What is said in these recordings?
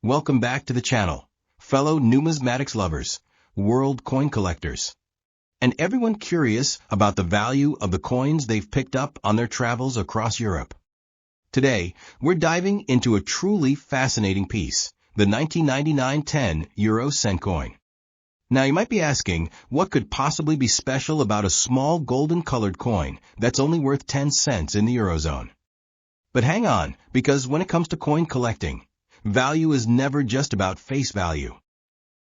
Welcome back to the channel, fellow numismatics lovers, world coin collectors, and everyone curious about the value of the coins they've picked up on their travels across Europe. Today, we're diving into a truly fascinating piece, the 1999 10 cent coin. Now you might be asking, what could possibly be special about a small golden-colored coin that's only worth 10 cents in the Eurozone? But hang on, because when it comes to coin collecting, value is never just about face value.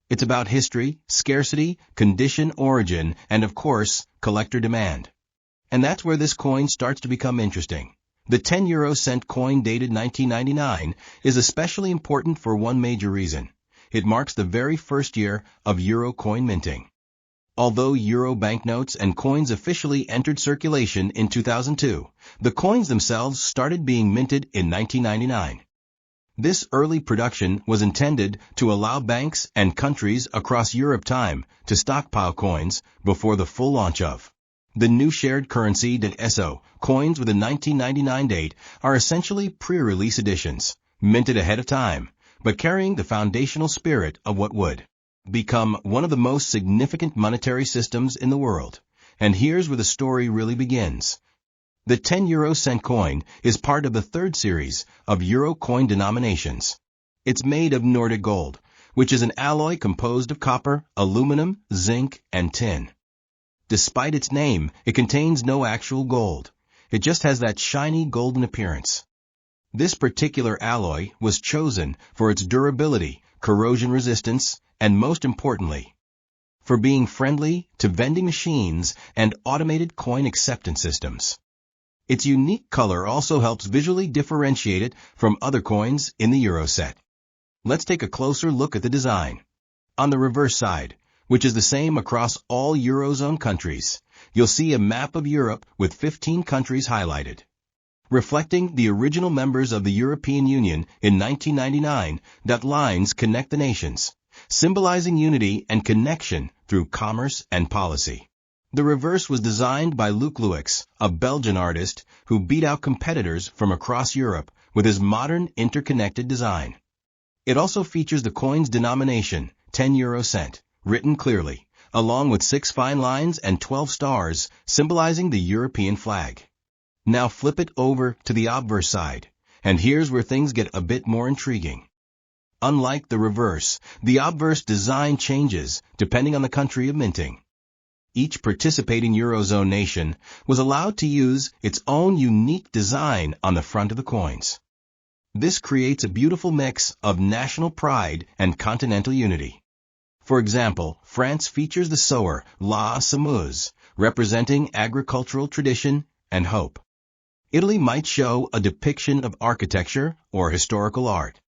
It's about history, scarcity, condition, origin, and of course, collector demand. And that's where this coin starts to become interesting. The 10 cent coin dated 1999 is especially important for one major reason. It marks the very first year of euro coin minting. Although euro banknotes and coins officially entered circulation in 2002, the coins themselves started being minted in 1999. This early production was intended to allow banks and countries across Europe time to stockpile coins before the full launch of the new shared currency (SO). Coins with a 1999 date are essentially pre-release editions, minted ahead of time, but carrying the foundational spirit of what would become one of the most significant monetary systems in the world. And here's where the story really begins. The 10 cent coin is part of the third series of euro coin denominations. It's made of Nordic gold, which is an alloy composed of copper, aluminum, zinc, and tin. Despite its name, it contains no actual gold. It just has that shiny golden appearance. This particular alloy was chosen for its durability, corrosion resistance, and most importantly, for being friendly to vending machines and automated coin acceptance systems. Its unique color also helps visually differentiate it from other coins in the euro set. Let's take a closer look at the design. On the reverse side, which is the same across all Eurozone countries, you'll see a map of Europe with 15 countries highlighted. Reflecting the original members of the European Union in 1999, that lines connect the nations, symbolizing unity and connection through commerce and policy. The reverse was designed by Luc Louix, a Belgian artist who beat out competitors from across Europe with his modern interconnected design. It also features the coin's denomination, 10 cent, written clearly, along with 6 fine lines and 12 stars, symbolizing the European flag. Now flip it over to the obverse side, and here's where things get a bit more intriguing. Unlike the reverse, the obverse design changes depending on the country of minting. Each participating Eurozone nation was allowed to use its own unique design on the front of the coins. This creates a beautiful mix of national pride and continental unity. For example, France features the sower La Semeuse, representing agricultural tradition and hope. Italy might show a depiction of architecture or historical art.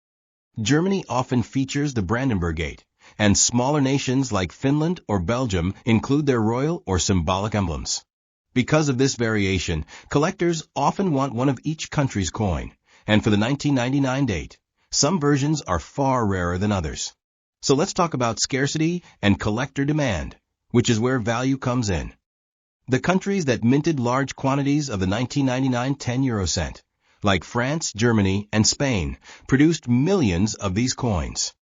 Germany often features the Brandenburg Gate, and smaller nations like Finland or Belgium include their royal or symbolic emblems. Because of this variation, collectors often want one of each country's coin, and for the 1999 date, some versions are far rarer than others. So let's talk about scarcity and collector demand, which is where value comes in. The countries that minted large quantities of the 1999 10 cent, like France, Germany, and Spain, produced millions of these coins.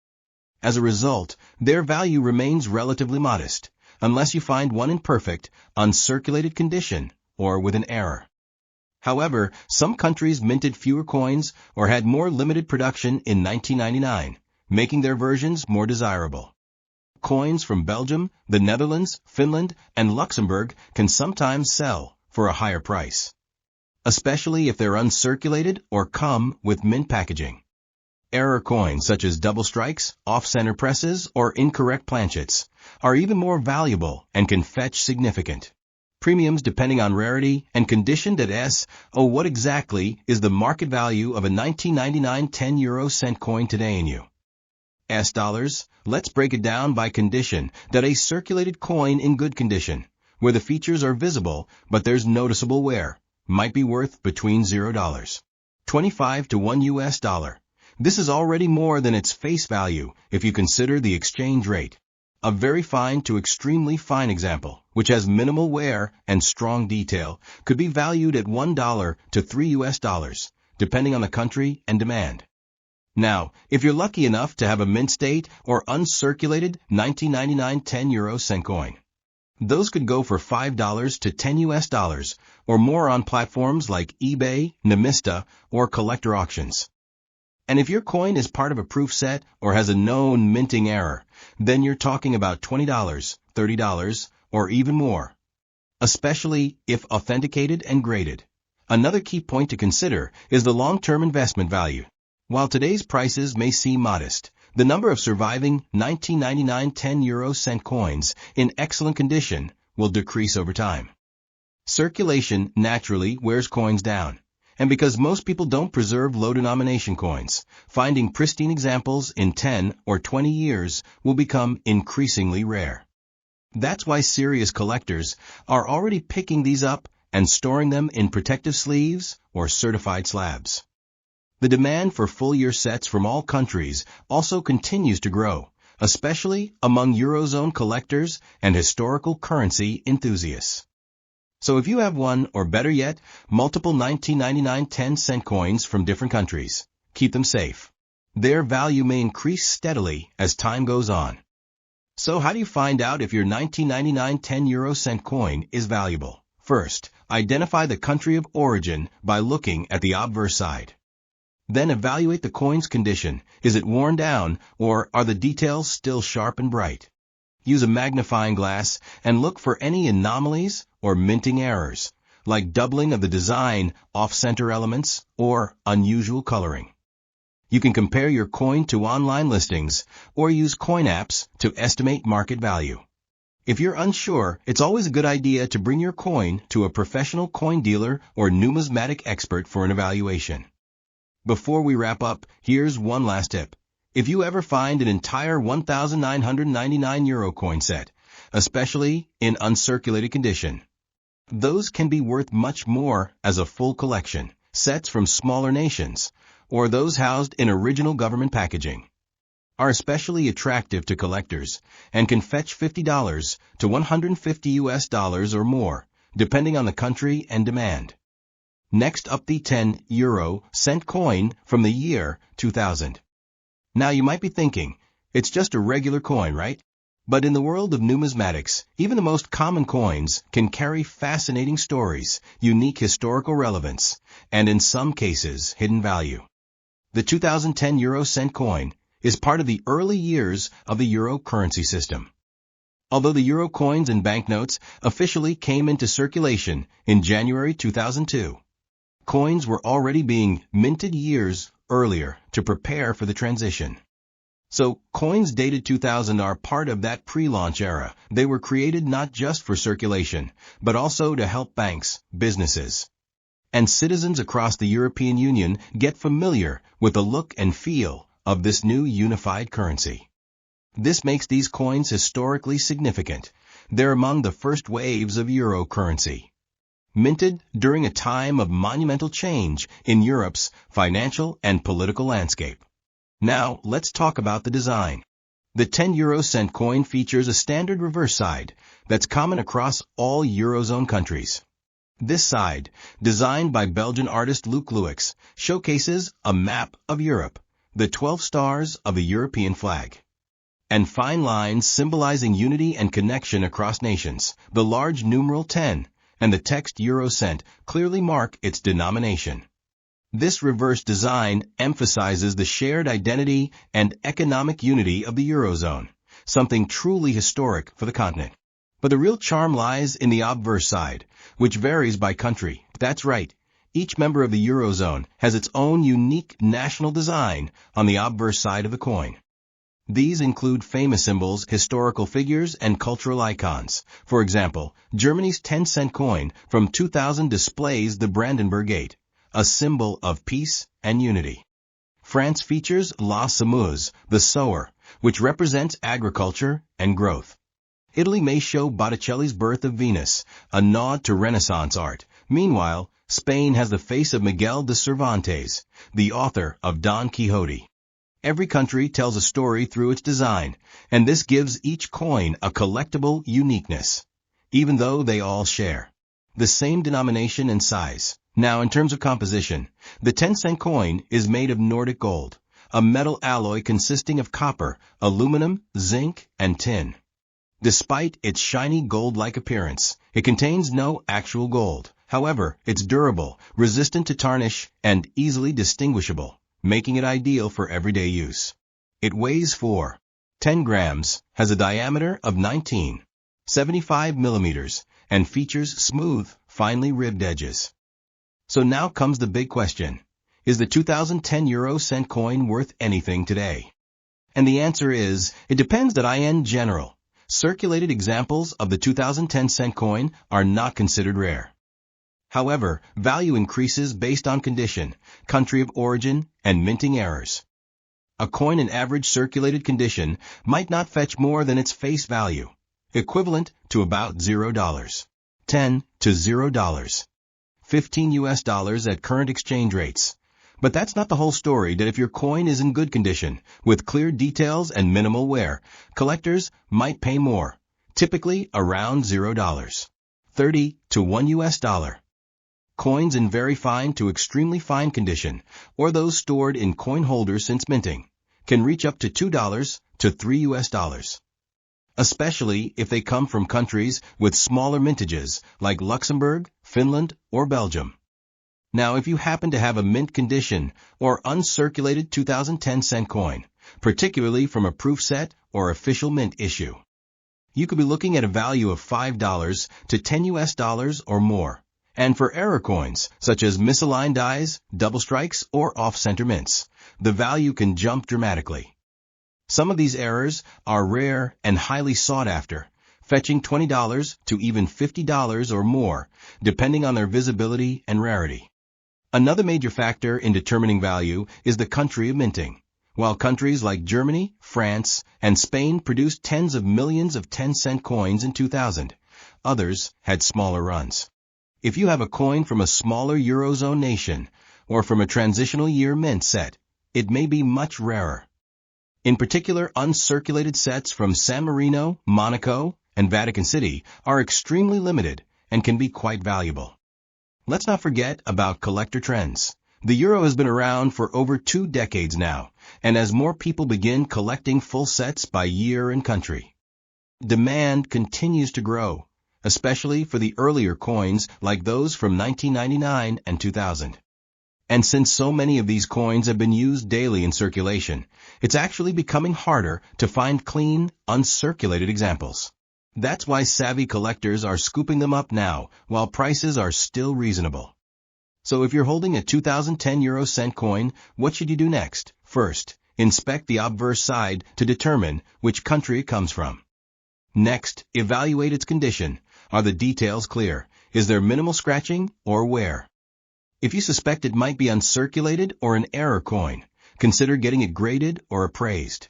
As a result, their value remains relatively modest, unless you find one in perfect, uncirculated condition or with an error. However, some countries minted fewer coins or had more limited production in 1999, making their versions more desirable. Coins from Belgium, the Netherlands, Finland, and Luxembourg can sometimes sell for a higher price, especially if they're uncirculated or come with mint packaging. Error coins such as double strikes, off-center presses, or incorrect planchets are even more valuable and can fetch significant premiums depending on rarity and condition. What exactly is the market value of a 1999 10 cent coin today in US dollars? Let's break it down by condition. A circulated coin in good condition, where the features are visible but there's noticeable wear, might be worth between $0.25 to $1. This is already more than its face value if you consider the exchange rate. A very fine to extremely fine example, which has minimal wear and strong detail, could be valued at $1 to $3, depending on the country and demand. Now, if you're lucky enough to have a mint state or uncirculated 1999 10 euro cent coin, those could go for $5 to $10 or more on platforms like eBay, Namista, or collector auctions. And if your coin is part of a proof set or has a known minting error, then you're talking about $20, $30, or even more, especially if authenticated and graded. Another key point to consider is the long-term investment value. While today's prices may seem modest, the number of surviving 1999 10 euro cent coins in excellent condition will decrease over time. Circulation naturally wears coins down, and because most people don't preserve low-denomination coins, finding pristine examples in 10 or 20 years will become increasingly rare. That's why serious collectors are already picking these up and storing them in protective sleeves or certified slabs. The demand for full-year sets from all countries also continues to grow, especially among Eurozone collectors and historical currency enthusiasts. So if you have one, or better yet, multiple 1999 10-cent coins from different countries, keep them safe. Their value may increase steadily as time goes on. So how do you find out if your 1999 10 euro-cent coin is valuable? First, identify the country of origin by looking at the obverse side. Then evaluate the coin's condition. Is it worn down, or are the details still sharp and bright? Use a magnifying glass and look for any anomalies or minting errors, like doubling of the design, off-center elements, or unusual coloring. You can compare your coin to online listings or use coin apps to estimate market value. If you're unsure, it's always a good idea to bring your coin to a professional coin dealer or numismatic expert for an evaluation. Before we wrap up, here's one last tip. If you ever find an entire 1,999 euro coin set, especially in uncirculated condition, those can be worth much more as a full collection. Sets from smaller nations, or those housed in original government packaging, are especially attractive to collectors and can fetch $50 to $150 or more, depending on the country and demand. Next up, the 10 euro-cent coin from the year 2000. Now you might be thinking, it's just a regular coin, right? But in the world of numismatics, even the most common coins can carry fascinating stories, unique historical relevance, and in some cases, hidden value. The 2010 euro-cent coin is part of the early years of the euro currency system. Although the euro coins and banknotes officially came into circulation in January 2002, coins were already being minted years earlier to prepare for the transition. So, coins dated 2000 are part of that pre-launch era. They were created not just for circulation, but also to help banks, businesses, and citizens across the European Union get familiar with the look and feel of this new unified currency. This makes these coins historically significant. They're among the first waves of euro currency, minted during a time of monumental change in Europe's financial and political landscape. Now, let's talk about the design. The 10 euro-cent coin features a standard reverse side that's common across all Eurozone countries. This side, designed by Belgian artist Luc Louix, showcases a map of Europe, the 12 stars of the European flag, and fine lines symbolizing unity and connection across nations. The large numeral 10 and the text euro-cent clearly mark its denomination. This reverse design emphasizes the shared identity and economic unity of the Eurozone, something truly historic for the continent. But the real charm lies in the obverse side, which varies by country. That's right, each member of the Eurozone has its own unique national design on the obverse side of the coin. These include famous symbols, historical figures, and cultural icons. For example, Germany's 10-cent coin from 2000 displays the Brandenburg Gate, a symbol of peace and unity. France features La Semeuse, the sower, which represents agriculture and growth. Italy may show Botticelli's Birth of Venus, a nod to Renaissance art. Meanwhile, Spain has the face of Miguel de Cervantes, the author of Don Quixote. Every country tells a story through its design, and this gives each coin a collectible uniqueness, even though they all share the same denomination and size. Now, in terms of composition, the 10-cent coin is made of Nordic gold, a metal alloy consisting of copper, aluminum, zinc, and tin. Despite its shiny gold-like appearance, it contains no actual gold. However, it's durable, resistant to tarnish, and easily distinguishable, making it ideal for everyday use. It weighs 4.10 grams, has a diameter of 19.75 millimeters, and features smooth, finely ribbed edges. So now comes the big question. Is the 2010 euro cent coin worth anything today? And the answer is, it depends. In general, circulated examples of the 2010 cent coin are not considered rare. However, value increases based on condition, country of origin, and minting errors. A coin in average circulated condition might not fetch more than its face value, equivalent to about $0.10 to $0.15 at current exchange rates. But that's not the whole story. That if your coin is in good condition, with clear details and minimal wear, collectors might pay more, typically around $0.30 to $1. Coins in very fine to extremely fine condition, or those stored in coin holders since minting, can reach up to $2 to $3, especially if they come from countries with smaller mintages like Luxembourg, Finland, or Belgium. Now, if you happen to have a mint condition or uncirculated 2010 cent coin, particularly from a proof set or official mint issue, you could be looking at a value of $5 to $10 or more. And for error coins, such as misaligned dies, double strikes, or off-center mints, the value can jump dramatically. Some of these errors are rare and highly sought after, fetching $20 to even $50 or more, depending on their visibility and rarity. Another major factor in determining value is the country of minting. While countries like Germany, France, and Spain produced tens of millions of 10-cent coins in 2000, others had smaller runs. If you have a coin from a smaller Eurozone nation, or from a transitional year mint set, it may be much rarer. In particular, uncirculated sets from San Marino, Monaco, and Vatican City are extremely limited and can be quite valuable. Let's not forget about collector trends. The euro has been around for over 2 decades now, and as more people begin collecting full sets by year and country, demand continues to grow, especially for the earlier coins like those from 1999 and 2000. And since so many of these coins have been used daily in circulation, it's actually becoming harder to find clean, uncirculated examples. That's why savvy collectors are scooping them up now, while prices are still reasonable. So if you're holding a 2010 euro cent coin, what should you do next? First, inspect the obverse side to determine which country it comes from. Next, evaluate its condition. Are the details clear? Is there minimal scratching or wear? If you suspect it might be uncirculated or an error coin, consider getting it graded or appraised.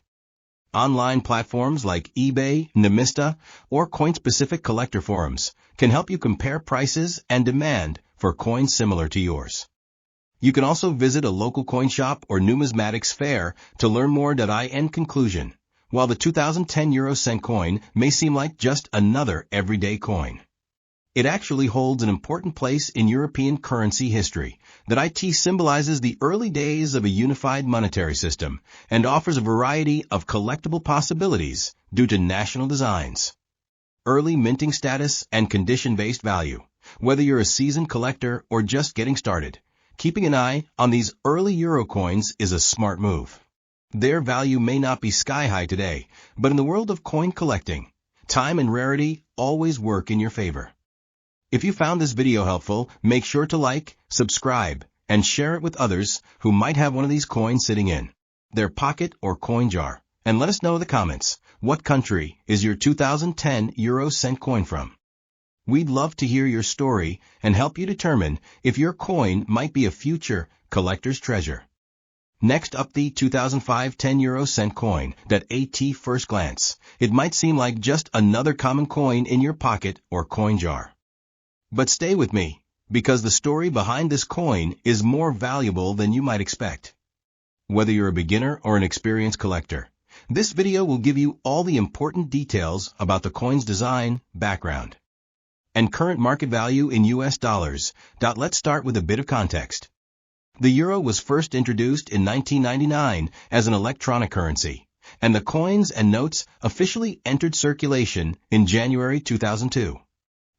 Online platforms like eBay, Nemista, or coin-specific collector forums can help you compare prices and demand for coins similar to yours. You can also visit a local coin shop or numismatics fair to learn more. In conclusion, while the 2010 euro cent coin may seem like just another everyday coin, it actually holds an important place in European currency history. That it symbolizes the early days of a unified monetary system and offers a variety of collectible possibilities due to national designs, early minting status, and condition-based value. Whether you're a seasoned collector or just getting started, keeping an eye on these early euro coins is a smart move. Their value may not be sky-high today, but in the world of coin collecting, time and rarity always work in your favor. If you found this video helpful, make sure to like, subscribe, and share it with others who might have one of these coins sitting in their pocket or coin jar. And let us know in the comments, what country is your 2010 euro cent coin from? We'd love to hear your story and help you determine if your coin might be a future collector's treasure. Next up, the 2005 10 euro cent coin. At first glance, it might seem like just another common coin in your pocket or coin jar. But stay with me, because the story behind this coin is more valuable than you might expect. Whether you're a beginner or an experienced collector, this video will give you all the important details about the coin's design, background, and current market value in US dollars. Let's start with a bit of context. The euro was first introduced in 1999 as an electronic currency, and the coins and notes officially entered circulation in January 2002.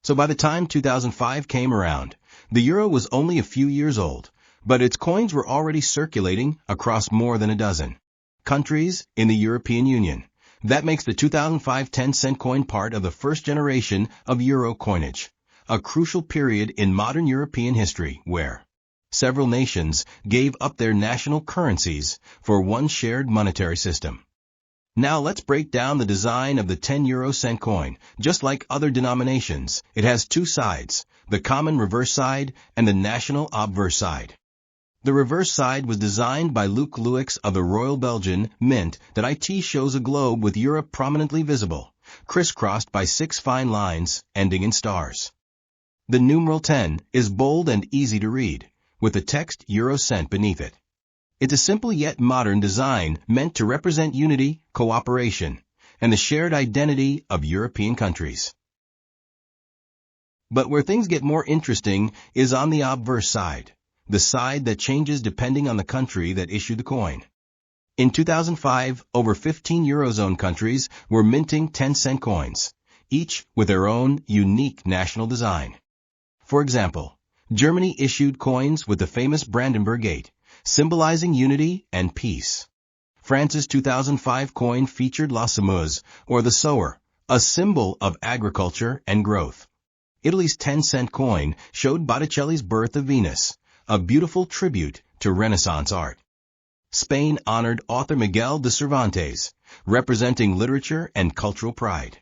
So by the time 2005 came around, the euro was only a few years old, but its coins were already circulating across more than a dozen countries in the European Union. That makes the 2005 10-cent coin part of the first generation of euro coinage, a crucial period in modern European history where several nations gave up their national currencies for one shared monetary system. Now let's break down the design of the 10 euro cent coin. Just like other denominations, it has two sides, the common reverse side and the national obverse side. The reverse side was designed by Luc Louix of the Royal Belgian Mint that it shows a globe with Europe prominently visible, crisscrossed by 6 fine lines ending in stars. The numeral 10 is bold and easy to read, with the text euro cent beneath it. It's a simple yet modern design meant to represent unity, cooperation, and the shared identity of European countries. But where things get more interesting is on the obverse side, the side that changes depending on the country that issued the coin. In 2005, over 15 Eurozone countries were minting 10-cent coins, each with their own unique national design. For example, Germany issued coins with the famous Brandenburg Gate, symbolizing unity and peace. France's 2005 coin featured la semeuse, or the sower, a symbol of agriculture and growth. Italy's 10-cent coin showed Botticelli's Birth of Venus, a beautiful tribute to Renaissance art. Spain honored author Miguel de Cervantes, representing literature and cultural pride.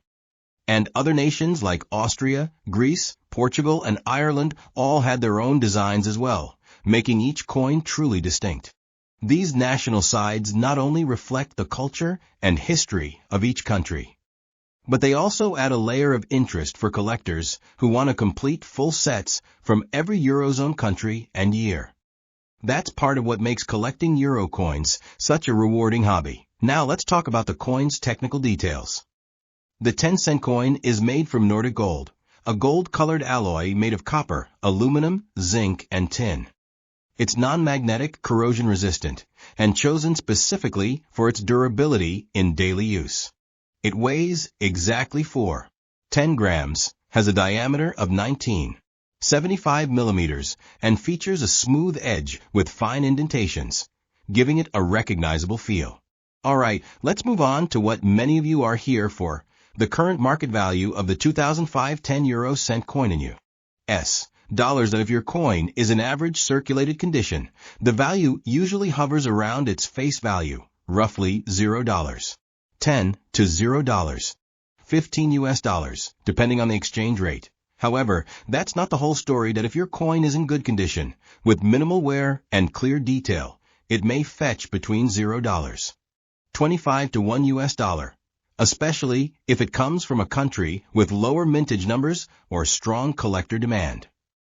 And other nations like Austria, Greece, Portugal, and Ireland all had their own designs as well, making each coin truly distinct. These national sides not only reflect the culture and history of each country, but they also add a layer of interest for collectors who want to complete full sets from every Eurozone country and year. That's part of what makes collecting euro coins such a rewarding hobby. Now let's talk about the coin's technical details. The 10-cent coin is made from Nordic gold, a gold-colored alloy made of copper, aluminum, zinc, and tin. It's non-magnetic, corrosion-resistant, and chosen specifically for its durability in daily use. It weighs exactly 10 grams, has a diameter of 19.75 millimeters, and features a smooth edge with fine indentations, giving it a recognizable feel. Alright, let's move on to what many of you are here for, the current market value of the 2005 10 euro cent coin in U.S. dollars. And if your coin is in average circulated condition, the value usually hovers around its face value, roughly $0. 10 to $0. 15 US dollars, depending on the exchange rate. However, that's not the whole story. That if your coin is in good condition, with minimal wear and clear detail, it may fetch between $0. 25 to 1 US dollar, especially if it comes from a country with lower mintage numbers or strong collector demand.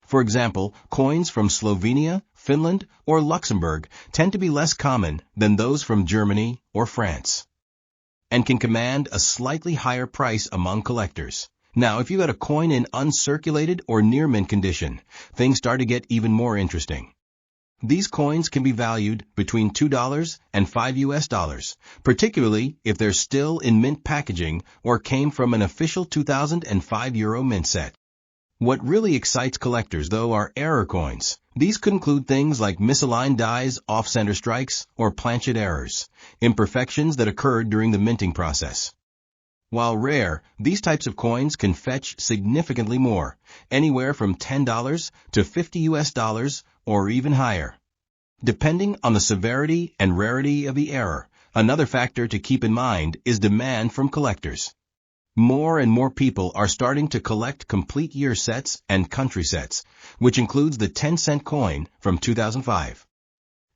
For example, coins from Slovenia, Finland, or Luxembourg tend to be less common than those from Germany or France, and can command a slightly higher price among collectors. Now, if you got a coin in uncirculated or near mint condition, things start to get even more interesting. These coins can be valued between $2 and $5 US, particularly if they're still in mint packaging or came from an official 2005 euro mint set. What really excites collectors, though, are error coins. These could include things like misaligned dies, off-center strikes, or planchet errors, imperfections that occurred during the minting process. While rare, these types of coins can fetch significantly more, anywhere from $10 to $50 US or even higher, depending on the severity and rarity of the error. Another factor to keep in mind is demand from collectors. More and more people are starting to collect complete year sets and country sets, which includes the 10-cent coin from 2005.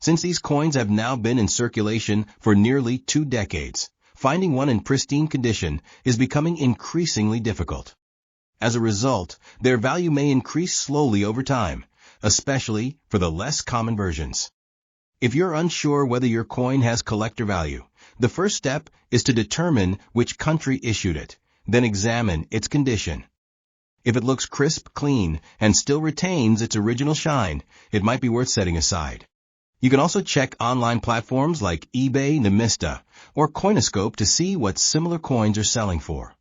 Since these coins have now been in circulation for nearly 2 decades, finding one in pristine condition is becoming increasingly difficult. As a result, their value may increase slowly over time, especially for the less common versions. If you're unsure whether your coin has collector value, the first step is to determine which country issued it. Then examine its condition. If it looks crisp, clean, and still retains its original shine, it might be worth setting aside. You can also check online platforms like eBay, Nemista, or Coinoscope to see what similar coins are selling for.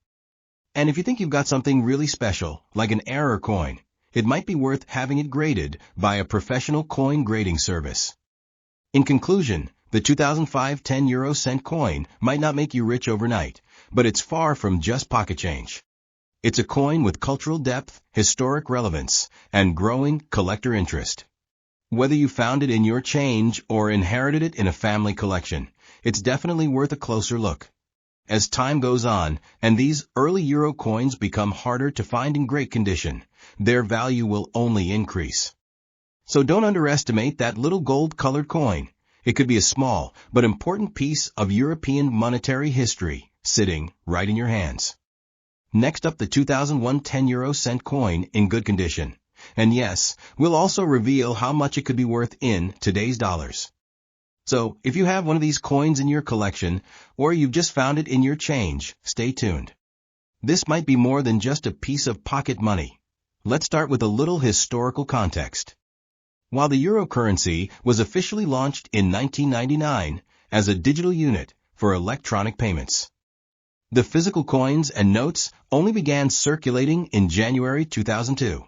And if you think you've got something really special, like an error coin, it might be worth having it graded by a professional coin grading service. In conclusion, the 2005 10 cent coin might not make you rich overnight, but it's far from just pocket change. It's a coin with cultural depth, historic relevance, and growing collector interest. Whether you found it in your change or inherited it in a family collection, it's definitely worth a closer look. As time goes on, and these early euro coins become harder to find in great condition, their value will only increase. So don't underestimate that little gold-colored coin. It could be a small but important piece of European monetary history sitting right in your hands. Next up, the 2001 10 cent coin in good condition. And yes, we'll also reveal how much it could be worth in today's dollars. So, if you have one of these coins in your collection, or you've just found it in your change, stay tuned. This might be more than just a piece of pocket money. Let's start with a little historical context. While the euro currency was officially launched in 1999 as a digital unit for electronic payments, the physical coins and notes only began circulating in January 2002.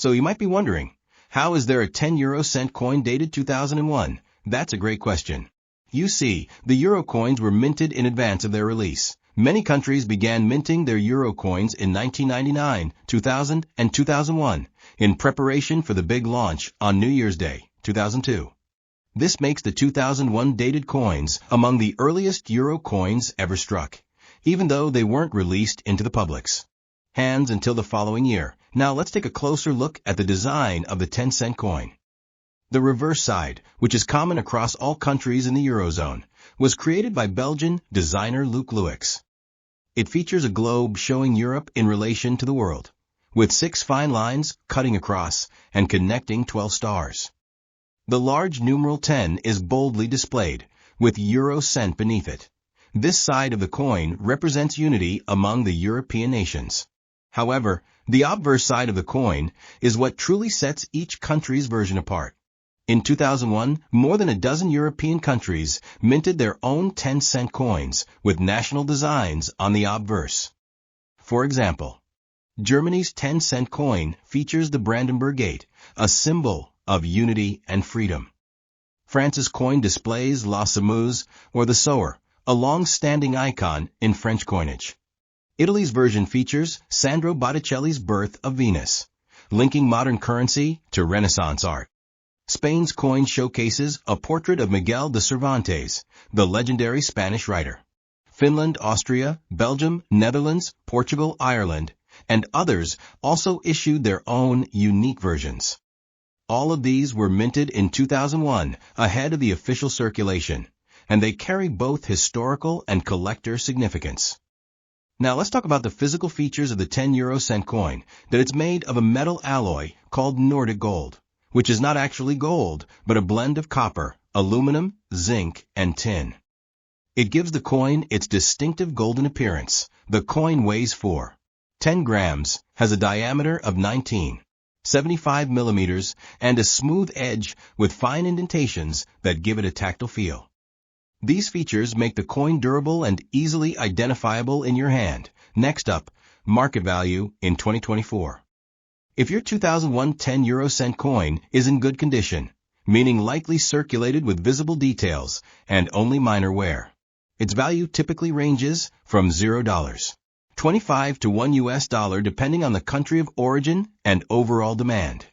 So you might be wondering, how is there a 10 cent coin dated 2001? That's a great question. You see, the euro coins were minted in advance of their release. Many countries began minting their euro coins in 1999, 2000, and 2001 in preparation for the big launch on New Year's Day, 2002. This makes the 2001 dated coins among the earliest euro coins ever struck, even though they weren't released into the public's hands until the following year. Now let's take a closer look at the design of the 10 cent coin. The reverse side, which is common across all countries in the Eurozone, was created by Belgian designer Luc Luix. It features a globe showing Europe in relation to the world, with 6 fine lines cutting across and connecting 12 stars. The large numeral 10 is boldly displayed, with euro cent beneath it. This side of the coin represents unity among the European nations. However, the obverse side of the coin is what truly sets each country's version apart. In 2001, more than a dozen European countries minted their own 10 cent coins with national designs on the obverse. For example, Germany's 10 cent coin features the Brandenburg Gate, a symbol of unity and freedom. France's coin displays La Semeuse, or the sower, a long-standing icon in French coinage. Italy's version features Sandro Botticelli's Birth of Venus, linking modern currency to Renaissance art. Spain's coin showcases a portrait of Miguel de Cervantes, the legendary Spanish writer. Finland, Austria, Belgium, Netherlands, Portugal, Ireland, and others also issued their own unique versions. All of these were minted in 2001 ahead of the official circulation, and they carry both historical and collector significance. Now let's talk about the physical features of the 10 cent coin, that it's made of a metal alloy called Nordic gold, which is not actually gold, but a blend of copper, aluminum, zinc, and tin. It gives the coin its distinctive golden appearance. The coin weighs 4.10 grams, has a diameter of 19.75 millimeters, and a smooth edge with fine indentations that give it a tactile feel. These features make the coin durable and easily identifiable in your hand. Next up, market value in 2024. If your 2001 10 cent coin is in good condition, meaning likely circulated with visible details and only minor wear, its value typically ranges from $0.25 to $1 depending on the country of origin and overall demand.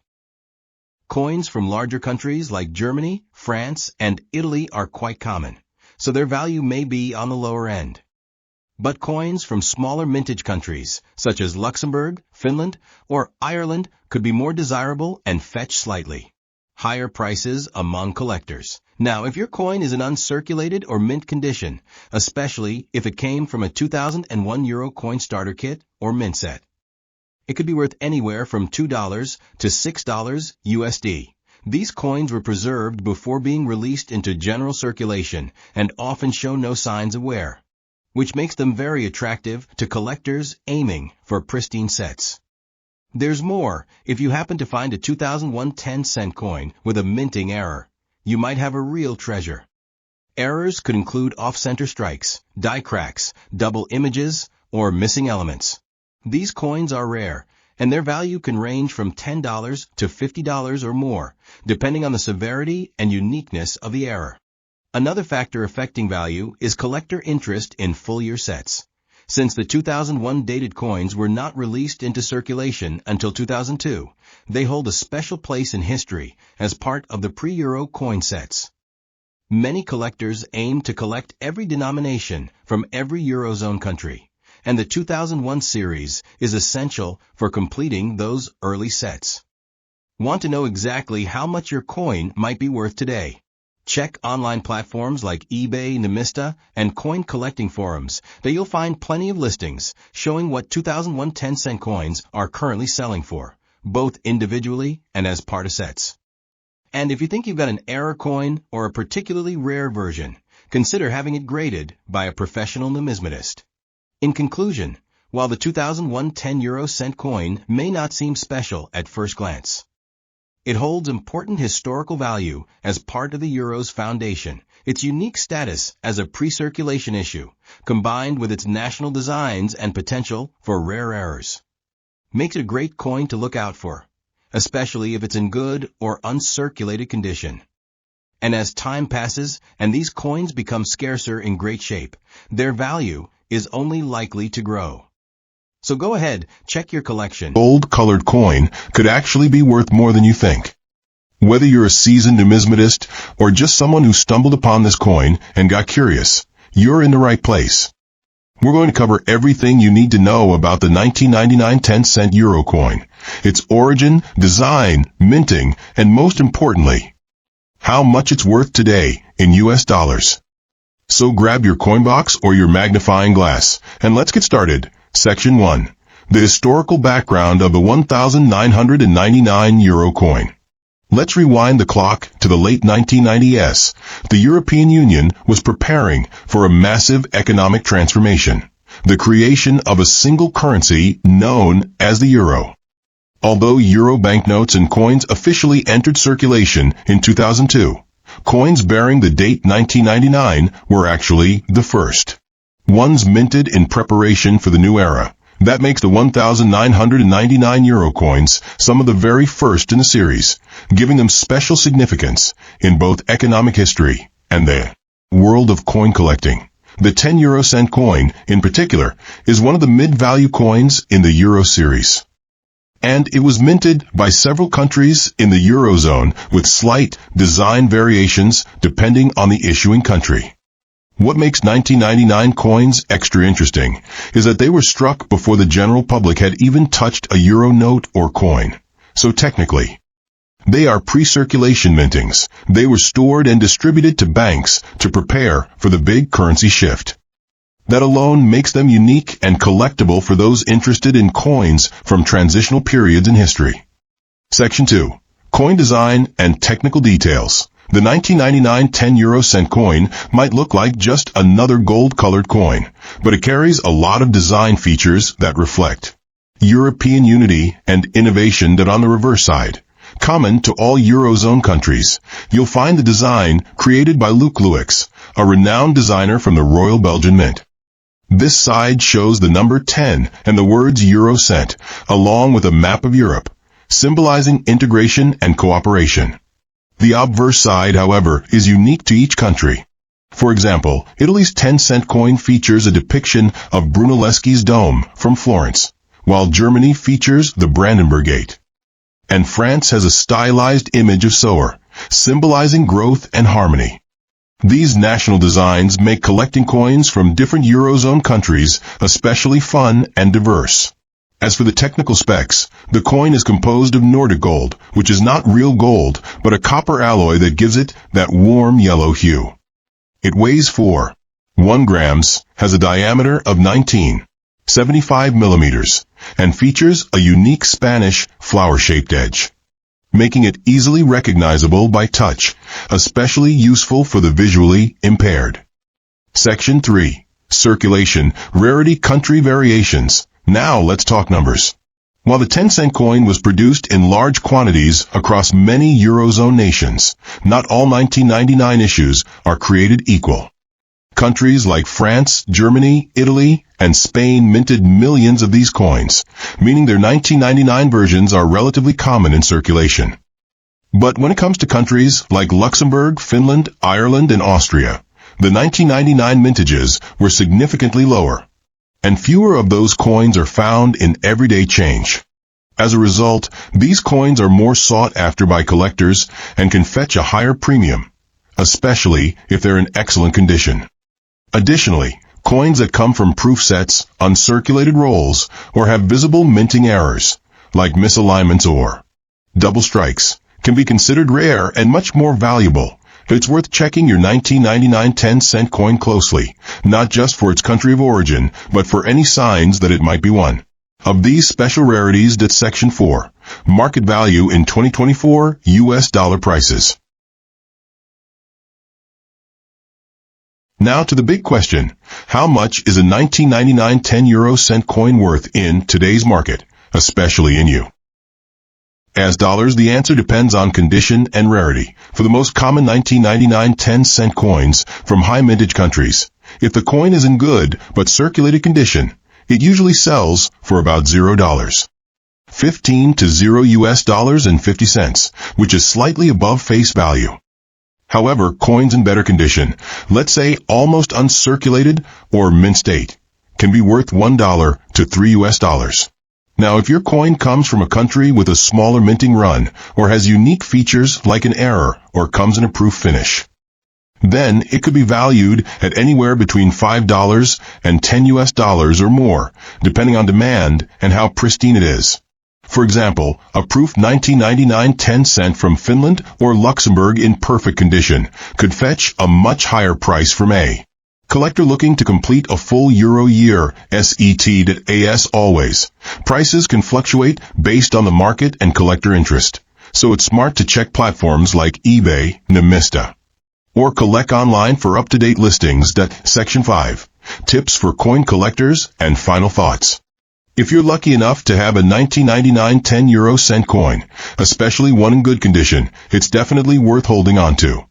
Coins from larger countries like Germany, France, and Italy are quite common, so their value may be on the lower end. But coins from smaller mintage countries, such as Luxembourg, Finland, or Ireland, could be more desirable and fetch slightly higher prices among collectors. Now, if your coin is in uncirculated or mint condition, especially if it came from a 2001 euro coin starter kit or mint set, it could be worth anywhere from $2 to $6 USD. These coins were preserved before being released into general circulation and often show no signs of wear, which makes them very attractive to collectors aiming for pristine sets. There's more. If you happen to find a 2001 10 cent coin with a minting error, you might have a real treasure. Errors could include off-center strikes, die cracks, double images, or missing elements. These coins are rare, and their value can range from $10 to $50 or more, depending on the severity and uniqueness of the error. Another factor affecting value is collector interest in full-year sets. Since the 2001 dated coins were not released into circulation until 2002, they hold a special place in history as part of the pre-Euro coin sets. Many collectors aim to collect every denomination from every Eurozone country, and the 2001 series is essential for completing those early sets. Want to know exactly how much your coin might be worth today? Check online platforms like eBay, Numista, and coin collecting forums that you'll find plenty of listings showing what 2001 10-cent coins are currently selling for, both individually and as part of sets. And if you think you've got an error coin or a particularly rare version, consider having it graded by a professional numismatist. In conclusion, while the 2001 10 cent coin may not seem special at first glance, it holds important historical value as part of the euro's foundation. Its unique status as a pre-circulation issue, combined with its national designs and potential for rare errors, makes it a great coin to look out for, especially if it's in good or uncirculated condition. And as time passes and these coins become scarcer in great shape, their value is only likely to grow. So go ahead, check your collection. Gold-colored coin could actually be worth more than you think. Whether you're a seasoned numismatist or just someone who stumbled upon this coin and got curious, you're in the right place. We're going to cover everything you need to know about the 1999 10-cent euro coin, its origin, design, minting, and most importantly, how much it's worth today in US dollars. So grab your coin box or your magnifying glass, and let's get started. Section 1. The historical background of the 1999 euro coin. Let's rewind the clock to the late 1990s. The European Union was preparing for a massive economic transformation, the creation of a single currency known as the euro. Although euro banknotes and coins officially entered circulation in 2002, coins bearing the date 1999 were actually the first ones minted in preparation for the new era. That makes the 1999 euro coins some of the very first in the series, giving them special significance in both economic history and the world of coin collecting. The 10 cent coin, in particular, is one of the mid-value coins in the euro series. And it was minted by several countries in the Eurozone with slight design variations depending on the issuing country. What makes 1999 coins extra interesting is that they were struck before the general public had even touched a euro note or coin. So technically, they are pre-circulation mintings. They were stored and distributed to banks to prepare for the big currency shift. That alone makes them unique and collectible for those interested in coins from transitional periods in history. Section 2. Coin design and technical details. The 1999 10 cent coin might look like just another gold-colored coin, but it carries a lot of design features that reflect European unity and innovation that on the reverse side. Common to all Eurozone countries, you'll find the design created by Luc Louix, a renowned designer from the Royal Belgian Mint. This side shows the number 10 and the words Euro cent, along with a map of Europe, symbolizing integration and cooperation. The obverse side, however, is unique to each country. For example, Italy's 10-cent coin features a depiction of Brunelleschi's dome from Florence, while Germany features the Brandenburg Gate. And France has a stylized image of Sower, symbolizing growth and harmony. These national designs make collecting coins from different Eurozone countries especially fun and diverse. As for the technical specs, the coin is composed of Nordic gold, which is not real gold, but a copper alloy that gives it that warm yellow hue. It weighs 4.1 grams, has a diameter of 19.75 millimeters, and features a unique Spanish flower-shaped edge, making it easily recognizable by touch, especially useful for the visually impaired. Section 3. Circulation, rarity, country variations. Now let's talk numbers. While the 10-cent coin was produced in large quantities across many Eurozone nations, not all 1999 issues are created equal. Countries like France, Germany, Italy, and Spain minted millions of these coins, meaning their 1999 versions are relatively common in circulation. But when it comes to countries like Luxembourg, Finland, Ireland, and Austria, the 1999 mintages were significantly lower, and fewer of those coins are found in everyday change. As a result, these coins are more sought after by collectors and can fetch a higher premium, especially if they're in excellent condition. Additionally, coins that come from proof sets, uncirculated rolls, or have visible minting errors, like misalignments or double strikes, can be considered rare and much more valuable. It's worth checking your 1999 10-cent coin closely, not just for its country of origin, but for any signs that it might be one of these special rarities. That's Section 4, Market Value in 2024 U.S. dollar prices. Now to the big question. How much is a 1999 10-euro-cent coin worth in today's market, especially in you? As dollars, the answer depends on condition and rarity. For the most common 1999 10-cent coins from high mintage countries, if the coin is in good but circulated condition, it usually sells for about $0. 15 to 0 US dollars and 50 cents, which is slightly above face value. However, coins in better condition, let's say almost uncirculated or mint state, can be worth $1 to 3 US dollars. Now, if your coin comes from a country with a smaller minting run or has unique features like an error or comes in a proof finish, then it could be valued at anywhere between $5 and 10 US dollars or more, depending on demand and how pristine it is. For example, a proof 1999 10-cent from Finland or Luxembourg in perfect condition could fetch a much higher price from a collector looking to complete a full Euro year. As always, prices can fluctuate based on the market and collector interest, so it's smart to check platforms like eBay, Nemista, or collect online for up-to-date listings. Section 5, Tips for Coin Collectors and Final Thoughts. If you're lucky enough to have a 1999 10-euro-cent coin, especially one in good condition, it's definitely worth holding on to.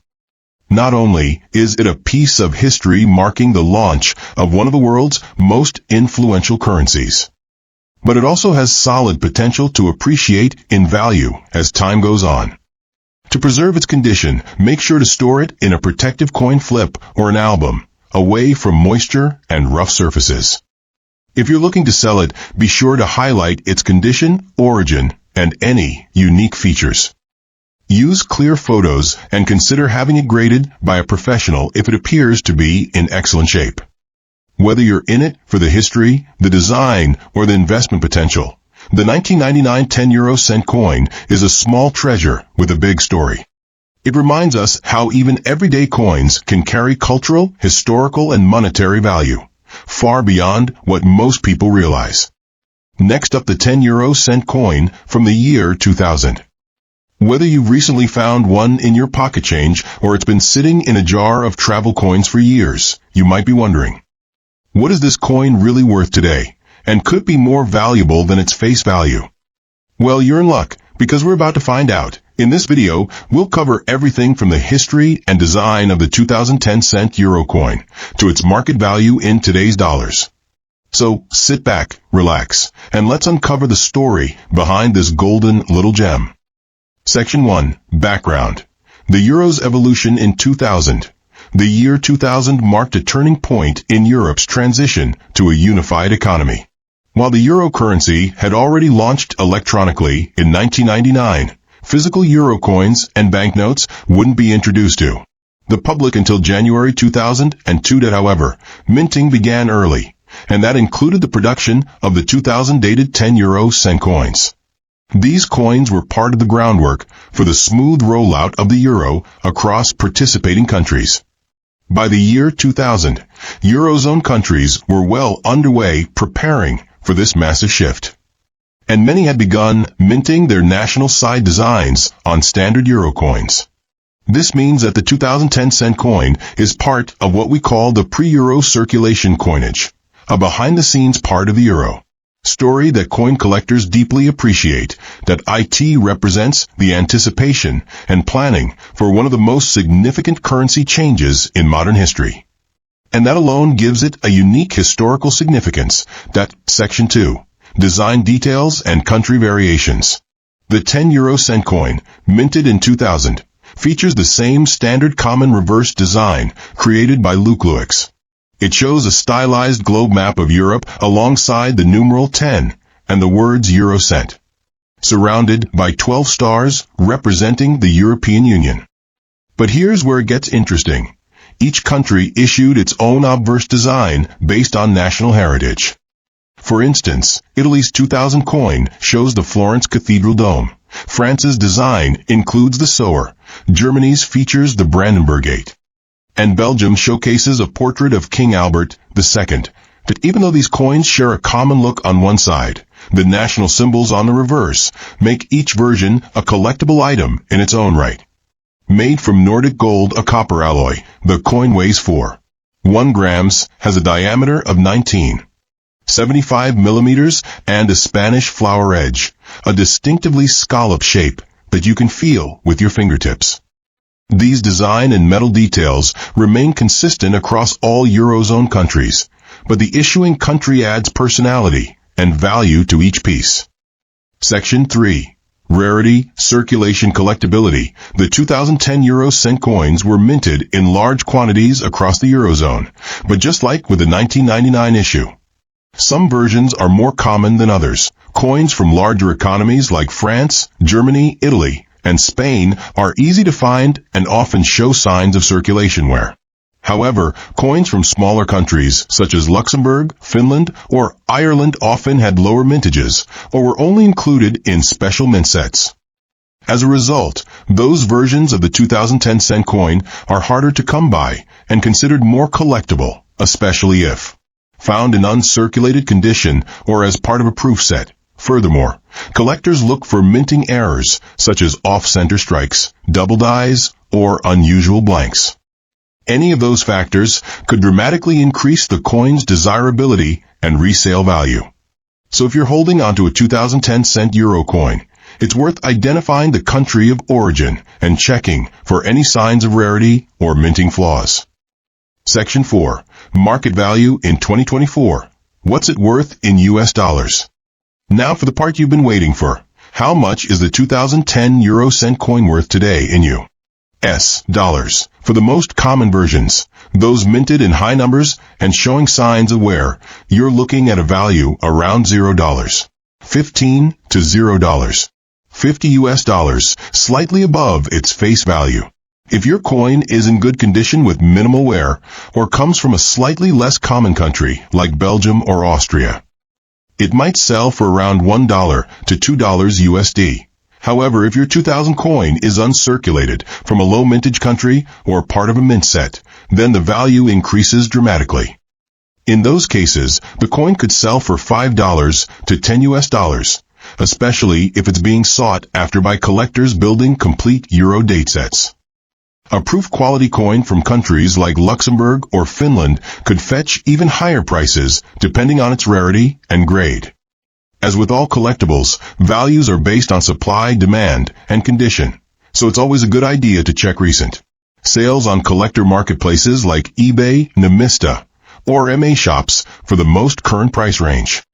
Not only is it a piece of history marking the launch of one of the world's most influential currencies, but it also has solid potential to appreciate in value as time goes on. To preserve its condition, make sure to store it in a protective coin flip or an album, away from moisture and rough surfaces. If you're looking to sell it, be sure to highlight its condition, origin, and any unique features. Use clear photos and consider having it graded by a professional if it appears to be in excellent shape. Whether you're in it for the history, the design, or the investment potential, the 1999 10-euro-cent coin is a small treasure with a big story. It reminds us how even everyday coins can carry cultural, historical, and monetary value, far beyond what most people realize. Next up, the 10-euro-cent coin from the year 2000. Whether you've recently found one in your pocket change or it's been sitting in a jar of travel coins for years, you might be wondering, what is this coin really worth today, and could it be more valuable than its face value? Well, you're in luck, because we're about to find out. In this video, we'll cover everything from the history and design of the 2010-cent euro coin to its market value in today's dollars. So sit back, relax, and let's uncover the story behind this golden little gem. Section 1. Background. The euro's evolution in 2000. The year 2000 marked a turning point in Europe's transition to a unified economy. While the euro currency had already launched electronically in 1999, physical euro coins and banknotes wouldn't be introduced to the public until January 2002. However, minting began early, and that included the production of the 2000 dated 10-euro-cent coins. These coins were part of the groundwork for the smooth rollout of the euro across participating countries. By the year 2000, Eurozone countries were well underway preparing for this massive shift, and many had begun minting their national side designs on standard euro coins. This means that the 2010-cent coin is part of what we call the pre-euro circulation coinage, a behind-the-scenes part of the euro. Story that coin collectors deeply appreciate, that it represents the anticipation and planning for one of the most significant currency changes in modern history. And that alone gives it a unique historical significance. That Section 2. Design details and country variations. The 10 euro cent coin, minted in 2000, features the same standard common reverse design created by Luke Lewix. It shows a stylized globe map of Europe alongside the numeral 10 and the words Euro cent, surrounded by 12 stars representing the European Union. But here's where it gets interesting. Each country issued its own obverse design based on national heritage. For instance, Italy's 2000 coin shows the Florence Cathedral dome. France's design includes the Sower. Germany's features the Brandenburg Gate. And Belgium showcases a portrait of King Albert II. But even though these coins share a common look on one side, the national symbols on the reverse make each version a collectible item in its own right. Made from Nordic gold, a copper alloy, the coin weighs 4.1 grams, has a diameter of 19.75 millimeters, and a Spanish flower edge, a distinctively scallop shape that you can feel with your fingertips. These design and metal details remain consistent across all Eurozone countries, but the issuing country adds personality and value to each piece. Section 3. Rarity, circulation, collectability. The 2010 euro cent coins were minted in large quantities across the Eurozone, but just like with the 1999 issue, some versions are more common than others. Coins from larger economies like France, Germany, Italy, and Spain are easy to find and often show signs of circulation wear. However, coins from smaller countries such as Luxembourg, Finland, or Ireland often had lower mintages or were only included in special mint sets. As a result, those versions of the 2010 cent coin are harder to come by and considered more collectible, especially if found in uncirculated condition or as part of a proof set. Furthermore, collectors look for minting errors such as off-center strikes, double dies, or unusual blanks. Any of those factors could dramatically increase the coin's desirability and resale value. So if you're holding onto a 2010 cent euro coin, it's worth identifying the country of origin and checking for any signs of rarity or minting flaws. Section 4. Market value in 2024. What's it worth in US dollars? Now for the part you've been waiting for. How much is the 2010 euro cent coin worth today in US dollars? For the most common versions, those minted in high numbers and showing signs of wear, you're looking at a value around $0. 15 to $0. 50 US dollars, slightly above its face value. If your coin is in good condition with minimal wear or comes from a slightly less common country like Belgium or Austria, it might sell for around $1 to $2 USD. However, if your 2000 coin is uncirculated from a low mintage country or part of a mint set, then the value increases dramatically. In those cases, the coin could sell for $5 to 10 US dollars, especially if it's being sought after by collectors building complete euro date sets. A proof quality coin from countries like Luxembourg or Finland could fetch even higher prices depending on its rarity and grade. As with all collectibles, values are based on supply, demand, and condition, so it's always a good idea to check recent sales on collector marketplaces like eBay, Namista, or MA shops for the most current price range.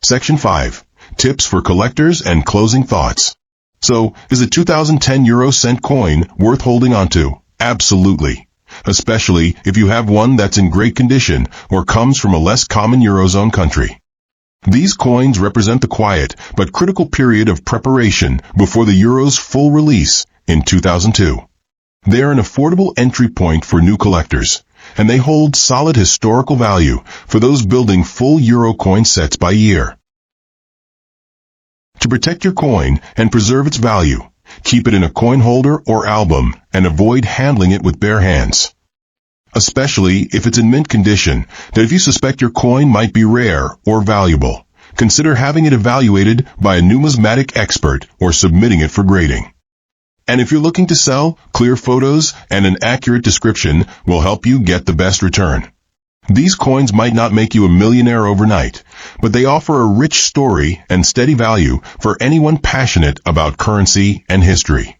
Section 5. Tips for collectors and closing thoughts. So, is a 2010 euro cent coin worth holding onto? Absolutely. Especially if you have one that's in great condition or comes from a less common Eurozone country. These coins represent the quiet but critical period of preparation before the euro's full release in 2002. They are an affordable entry point for new collectors, and they hold solid historical value for those building full euro coin sets by year. To protect your coin and preserve its value, keep it in a coin holder or album and avoid handling it with bare hands. Especially if it's in mint condition, that if you suspect your coin might be rare or valuable, consider having it evaluated by a numismatic expert or submitting it for grading. And if you're looking to sell, clear photos and an accurate description will help you get the best return. These coins might not make you a millionaire overnight, but they offer a rich story and steady value for anyone passionate about currency and history.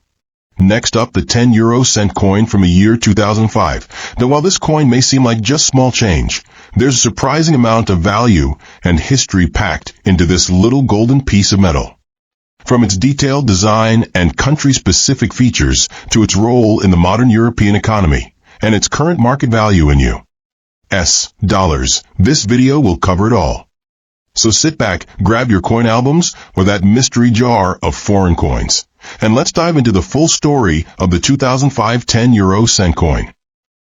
Next up, the 10 euro cent coin from the year 2005. Now, while this coin may seem like just small change, there's a surprising amount of value and history packed into this little golden piece of metal. From its detailed design and country-specific features to its role in the modern European economy and its current market value in U.S. dollars, this video will cover it all. So sit back, grab your coin albums or that mystery jar of foreign coins, and let's dive into the full story of the 2005 10 euro cent coin.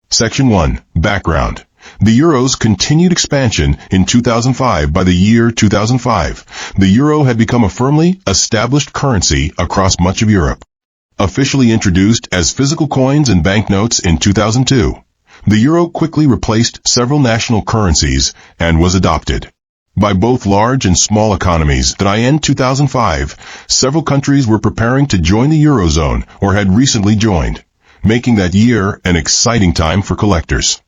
Section 1. Background. The euro's continued expansion in 2005. By the year 2005, the euro had become a firmly established currency across much of Europe. Officially introduced as physical coins and banknotes in 2002, the euro quickly replaced several national currencies and was adopted by both large and small economies. By end 2005, several countries were preparing to join the eurozone or had recently joined, making that year an exciting time for collectors.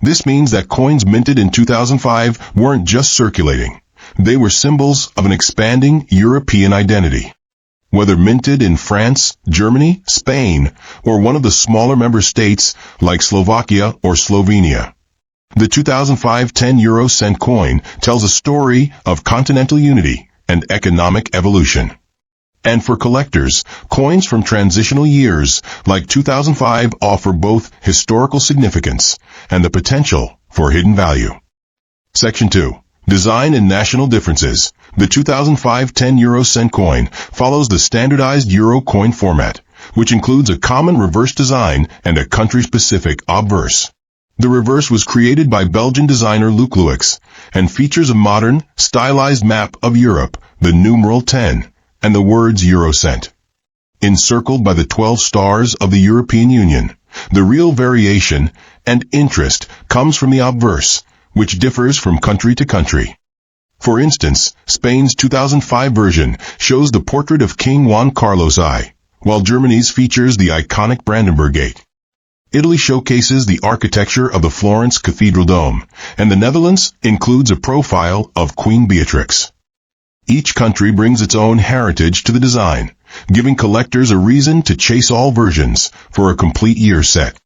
This means that coins minted in 2005 weren't just circulating. They were symbols of an expanding European identity. Whether minted in France, Germany, Spain, or one of the smaller member states like Slovakia or Slovenia, the 2005 10 euro cent coin tells a story of continental unity and economic evolution. And for collectors, coins from transitional years like 2005 offer both historical significance and the potential for hidden value. Section 2. Design and national differences. The 2005 10 euro cent coin follows the standardized euro coin format, which includes a common reverse design and a country-specific obverse. The reverse was created by Belgian designer Luc Louix and features a modern, stylized map of Europe, the numeral 10, and the words Eurocent. Encircled by the 12 stars of the European Union, the real variation and interest comes from the obverse, which differs from country to country. For instance, Spain's 2005 version shows the portrait of King Juan Carlos I, while Germany's features the iconic Brandenburg Gate. Italy showcases the architecture of the Florence Cathedral Dome, and the Netherlands includes a profile of Queen Beatrix. Each country brings its own heritage to the design, giving collectors a reason to chase all versions for a complete year set.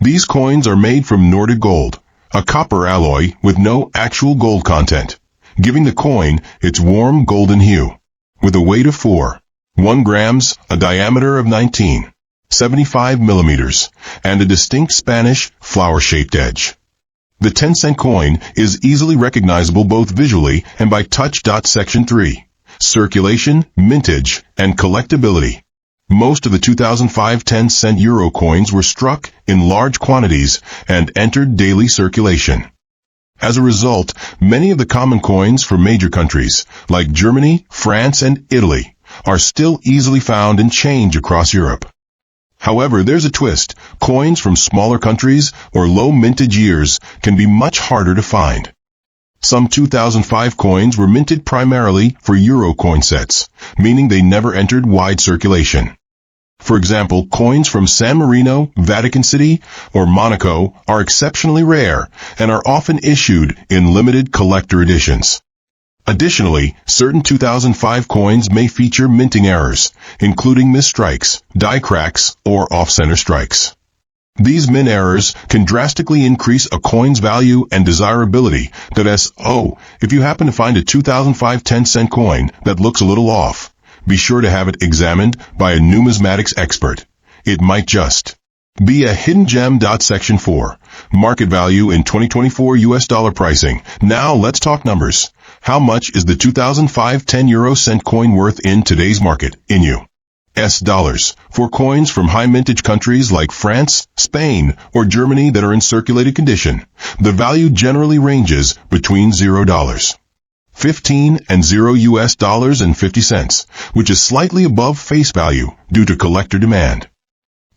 These coins are made from Nordic gold, a copper alloy with no actual gold content, giving the coin its warm golden hue. With a weight of 4.1 grams, a diameter of 19.75 millimeters, and a distinct Spanish flower-shaped edge. The 10-cent coin is easily recognizable both visually and by touch. Section 3. Circulation, mintage, and collectability. Most of the 2005 10-cent euro coins were struck in large quantities and entered daily circulation. As a result, many of the common coins from major countries, like Germany, France, and Italy, are still easily found in change across Europe. However, there's a twist. Coins from smaller countries or low mintage years can be much harder to find. Some 2005 coins were minted primarily for euro coin sets, meaning they never entered wide circulation. For example, coins from San Marino, Vatican City, or Monaco are exceptionally rare and are often issued in limited collector editions. Additionally, certain 2005 coins may feature minting errors, including misstrikes, die cracks, or off-center strikes. These min errors can drastically increase a coin's value and desirability. If you happen to find a 2005 10-cent coin that looks a little off, be sure to have it examined by a numismatics expert. It might just be a hidden gem. Section 4. Market value in 2024 US dollar pricing. Now let's talk numbers. How much is the 2005 10 euro cent coin worth in today's market in US dollars? For coins from high mintage countries like France, Spain, or Germany that are in circulated condition, the value generally ranges between $0.15 and $0.50, which is slightly above face value due to collector demand.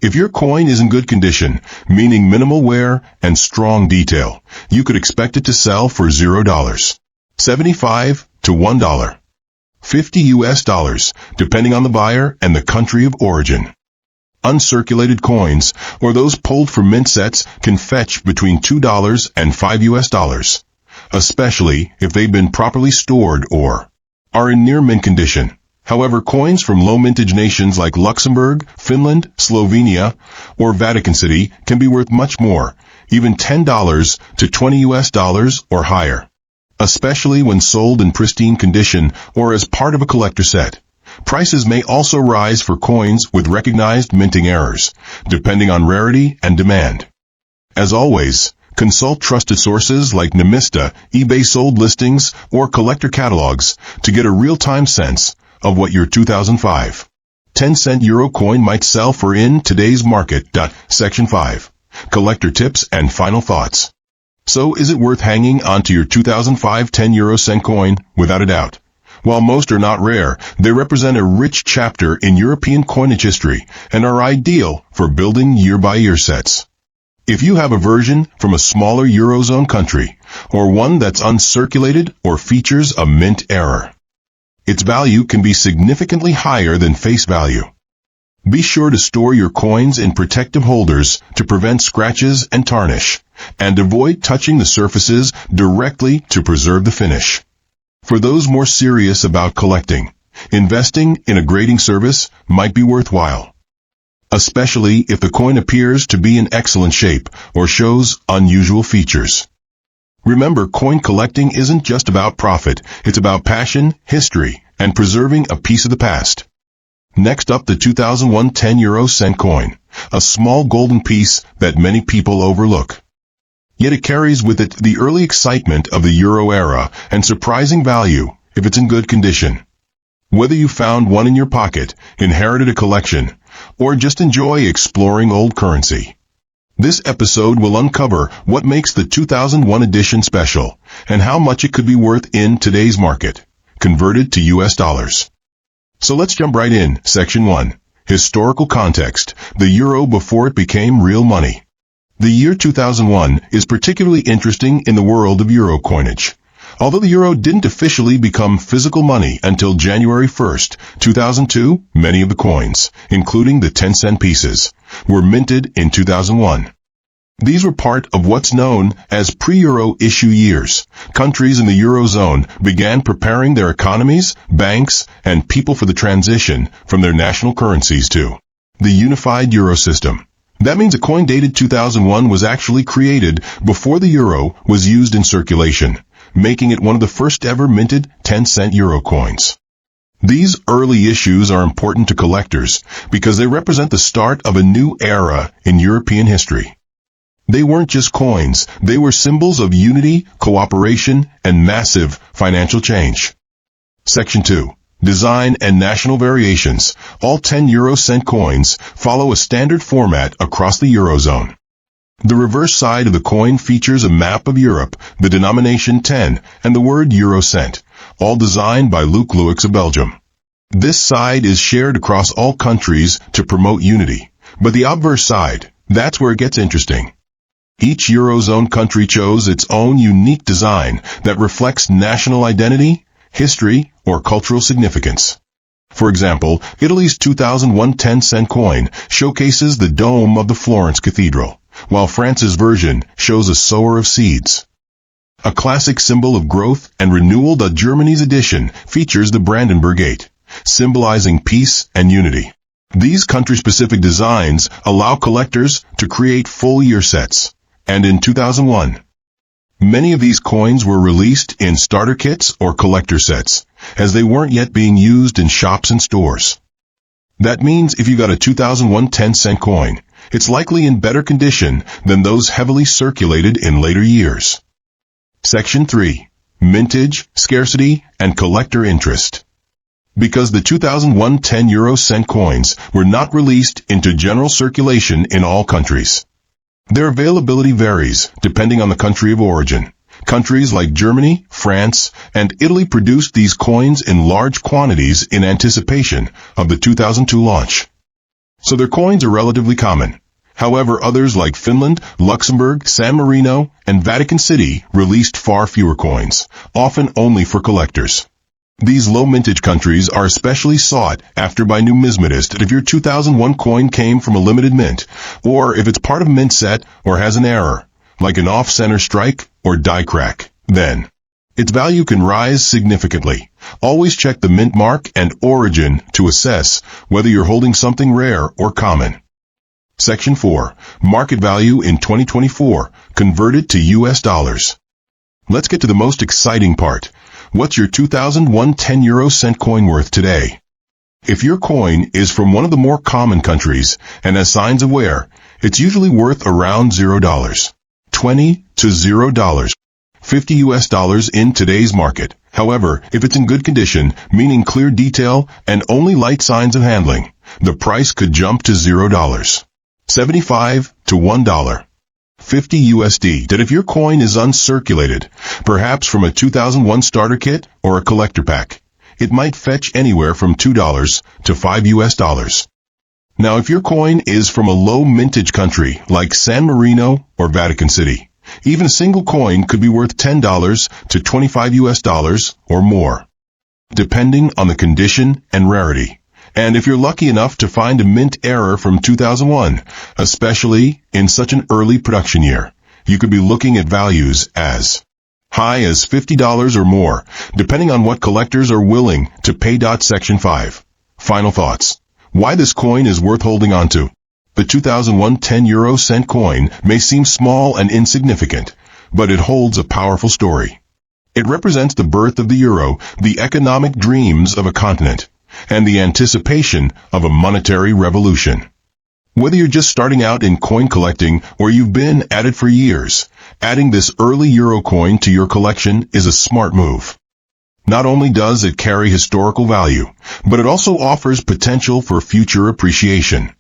If your coin is in good condition, meaning minimal wear and strong detail, you could expect it to sell for $0.75 to $1.50, depending on the buyer and the country of origin. Uncirculated coins, or those pulled from mint sets, can fetch between $2 and $5. especially if they've been properly stored or are in near mint condition. However, coins from low mintage nations like Luxembourg, Finland, Slovenia, or Vatican City can be worth much more, even $10 to $20 or higher, especially when sold in pristine condition or as part of a collector set. Prices may also rise for coins with recognized minting errors, depending on rarity and demand. As always, consult trusted sources like Numista, eBay sold listings, or collector catalogs to get a real-time sense of what your 2005 10-cent euro coin might sell for in today's market. Section 5. Collector tips and final thoughts. So, is it worth hanging onto your 2005 10 euro cent coin? Without a doubt. While most are not rare, they represent a rich chapter in European coinage history and are ideal for building year-by-year sets. If you have a version from a smaller Eurozone country, or one that's uncirculated or features a mint error, its value can be significantly higher than face value. Be sure to store your coins in protective holders to prevent scratches and tarnish, and avoid touching the surfaces directly to preserve the finish. For those more serious about collecting, investing in a grading service might be worthwhile, especially if the coin appears to be in excellent shape or shows unusual features. Remember, coin collecting isn't just about profit, it's about passion, history, and preserving a piece of the past. Next up, the 2001 10 euro cent coin, a small golden piece that many people overlook. Yet it carries with it the early excitement of the euro era and surprising value if it's in good condition. Whether you found one in your pocket, inherited a collection, or just enjoy exploring old currency, this episode will uncover what makes the 2001 edition special and how much it could be worth in today's market, converted to US dollars. So let's jump right in. Section 1. Historical context. The euro before it became real money. The year 2001 is particularly interesting in the world of euro coinage. Although the euro didn't officially become physical money until January 1st, 2002, many of the coins, including the 10-cent pieces, were minted in 2001. These were part of what's known as pre-euro issue years. Countries in the Eurozone began preparing their economies, banks, and people for the transition from their national currencies to the unified euro system. That means a coin dated 2001 was actually created before the euro was used in circulation, making it one of the first ever minted 10-cent euro coins. These early issues are important to collectors because they represent the start of a new era in European history. They weren't just coins, they were symbols of unity, cooperation, and massive financial change. Section 2. Design and national variations. All 10 euro cent coins follow a standard format across the Eurozone. The reverse side of the coin features a map of Europe, the denomination 10, and the word euro cent, all designed by Luc Louix of Belgium. This side is shared across all countries to promote unity, but the obverse side, that's where it gets interesting. Each Eurozone country chose its own unique design that reflects national identity, history, or cultural significance. For example, Italy's 2001 10-cent coin showcases the dome of the Florence Cathedral, while France's version shows a sower of seeds. A classic symbol of growth and renewal. Germany's edition features the Brandenburg Gate, symbolizing peace and unity. These country-specific designs allow collectors to create full-year sets, and in 2001, many of these coins were released in starter kits or collector sets, as they weren't yet being used in shops and stores. That means if you got a 2001 10-cent coin, it's likely in better condition than those heavily circulated in later years. Section 3. Mintage, scarcity, and collector interest. Because the 2001 10 euro cent coins were not released into general circulation in all countries, their availability varies depending on the country of origin. Countries like Germany, France, and Italy produced these coins in large quantities in anticipation of the 2002 launch, so their coins are relatively common. However, others like Finland, Luxembourg, San Marino, and Vatican City released far fewer coins, often only for collectors. These low-mintage countries are especially sought after by numismatists if your 2001 coin came from a limited mint, or if it's part of a mint set or has an error, like an off-center strike or die crack. then its value can rise significantly. Always check the mint mark and origin to assess whether you're holding something rare or common. Section 4. Market value in 2024, converted to US dollars. Let's get to the most exciting part. What's your 2001 10 cent coin worth today? If your coin is from one of the more common countries and has signs of wear, it's usually worth around $0. 20 to $0. 50 US dollars in today's market. However, if it's in good condition, meaning clear detail and only light signs of handling, the price could jump to $0. 75 to $1. 50 USD. That if your coin is uncirculated, perhaps from a 2001 starter kit or a collector pack, it might fetch anywhere from $2 to 5 US dollars. Now, if your coin is from a low mintage country like San Marino or Vatican City, even a single coin could be worth $10 to 25 US dollars or more, depending on the condition and rarity. And if you're lucky enough to find a mint error from 2001, especially in such an early production year, you could be looking at values as high as $50 or more, depending on what collectors are willing to pay. Section 5. Final thoughts. Why this coin is worth holding on to. The 2001 10 cent coin may seem small and insignificant, but it holds a powerful story. It represents the birth of the euro, the economic dreams of a continent, and the anticipation of a monetary revolution. Whether you're just starting out in coin collecting or you've been at it for years, adding this early euro coin to your collection is a smart move. Not only does it carry historical value, but it also offers potential for future appreciation,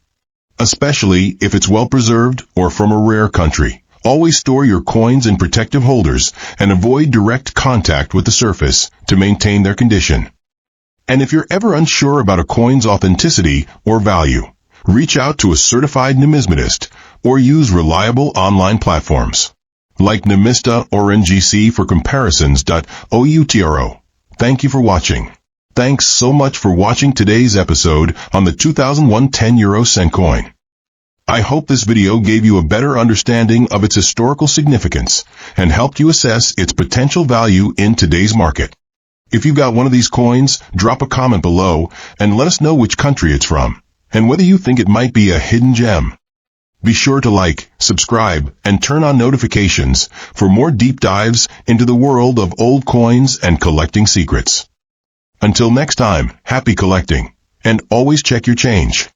especially if it's well preserved or from a rare country. Always store your coins in protective holders and avoid direct contact with the surface to maintain their condition. And if you're ever unsure about a coin's authenticity or value, reach out to a certified numismatist or use reliable online platforms like Numista or NGC for comparisons. OUTRO. Thank you for watching. Thanks so much for watching today's episode on the 2001 10 cent coin. I hope this video gave you a better understanding of its historical significance and helped you assess its potential value in today's market. If you've got one of these coins, drop a comment below and let us know which country it's from and whether you think it might be a hidden gem. Be sure to like, subscribe, and turn on notifications for more deep dives into the world of old coins and collecting secrets. Until next time, happy collecting, and always check your change.